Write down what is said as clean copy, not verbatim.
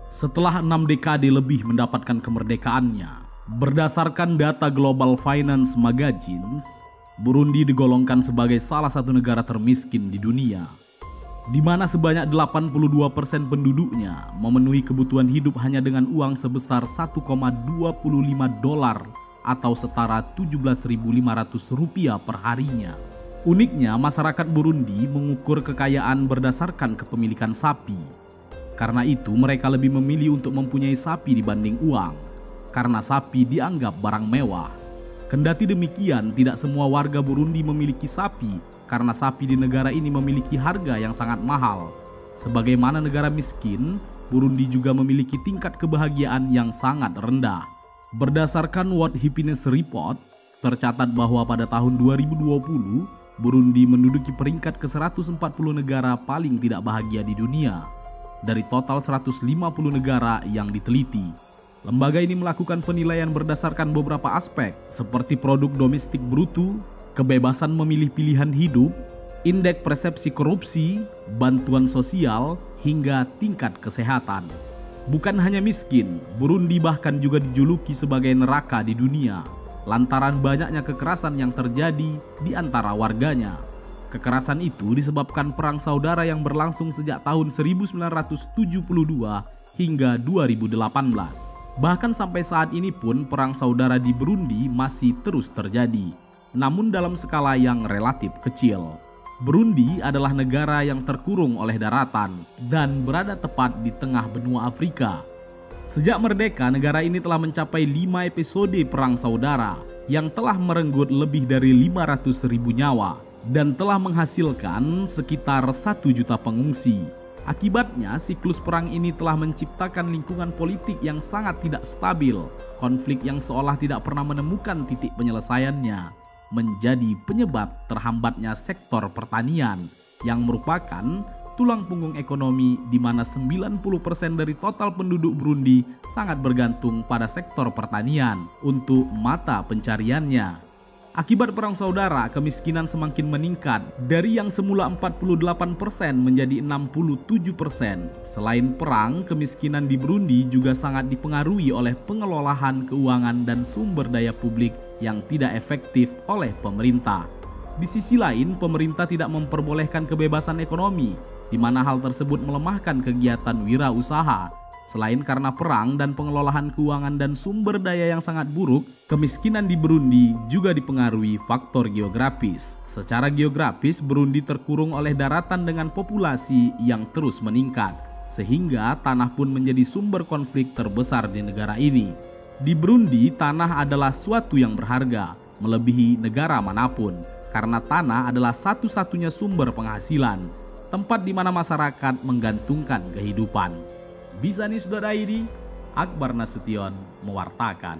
Setelah 6 dekade lebih mendapatkan kemerdekaannya, berdasarkan data Global Finance Magazine, Burundi digolongkan sebagai salah satu negara termiskin di dunia, di mana sebanyak 82% penduduknya memenuhi kebutuhan hidup hanya dengan uang sebesar 1,25 dolar atau setara 17.500 rupiah per harinya. Uniknya, masyarakat Burundi mengukur kekayaan berdasarkan kepemilikan sapi. Karena itu mereka lebih memilih untuk mempunyai sapi dibanding uang, karena sapi dianggap barang mewah. Kendati demikian, tidak semua warga Burundi memiliki sapi, karena sapi di negara ini memiliki harga yang sangat mahal. Sebagaimana negara miskin, Burundi juga memiliki tingkat kebahagiaan yang sangat rendah. Berdasarkan World Happiness Report, tercatat bahwa pada tahun 2020, Burundi menduduki peringkat ke-140 negara paling tidak bahagia di dunia dari total 150 negara yang diteliti. Lembaga ini melakukan penilaian berdasarkan beberapa aspek seperti produk domestik bruto, kebebasan memilih pilihan hidup, indeks persepsi korupsi, bantuan sosial, hingga tingkat kesehatan. Bukan hanya miskin, Burundi bahkan juga dijuluki sebagai neraka di dunia lantaran banyaknya kekerasan yang terjadi di antara warganya. Kekerasan itu disebabkan perang saudara yang berlangsung sejak tahun 1972 hingga 2018. Bahkan sampai saat ini pun perang saudara di Burundi masih terus terjadi, namun dalam skala yang relatif kecil. Burundi adalah negara yang terkurung oleh daratan dan berada tepat di tengah benua Afrika. Sejak merdeka, negara ini telah mencapai 5 episode perang saudara yang telah merenggut lebih dari 500.000 nyawa dan telah menghasilkan sekitar 1 juta pengungsi. Akibatnya, siklus perang ini telah menciptakan lingkungan politik yang sangat tidak stabil. Konflik yang seolah tidak pernah menemukan titik penyelesaiannya menjadi penyebab terhambatnya sektor pertanian yang merupakan tulang punggung ekonomi, di mana 90% dari total penduduk Burundi sangat bergantung pada sektor pertanian untuk mata pencariannya. Akibat perang saudara, kemiskinan semakin meningkat dari yang semula 48% menjadi 67%. Selain perang, kemiskinan di Burundi juga sangat dipengaruhi oleh pengelolaan keuangan dan sumber daya publik yang tidak efektif oleh pemerintah. Di sisi lain, pemerintah tidak memperbolehkan kebebasan ekonomi, di mana hal tersebut melemahkan kegiatan wirausaha. Selain karena perang dan pengelolaan keuangan dan sumber daya yang sangat buruk, kemiskinan di Burundi juga dipengaruhi faktor geografis. Secara geografis, Burundi terkurung oleh daratan dengan populasi yang terus meningkat, sehingga tanah pun menjadi sumber konflik terbesar di negara ini. Di Burundi, tanah adalah suatu yang berharga, melebihi negara manapun, karena tanah adalah satu-satunya sumber penghasilan, tempat di mana masyarakat menggantungkan kehidupan. Bisanews.id, Akbar Nasution mewartakan.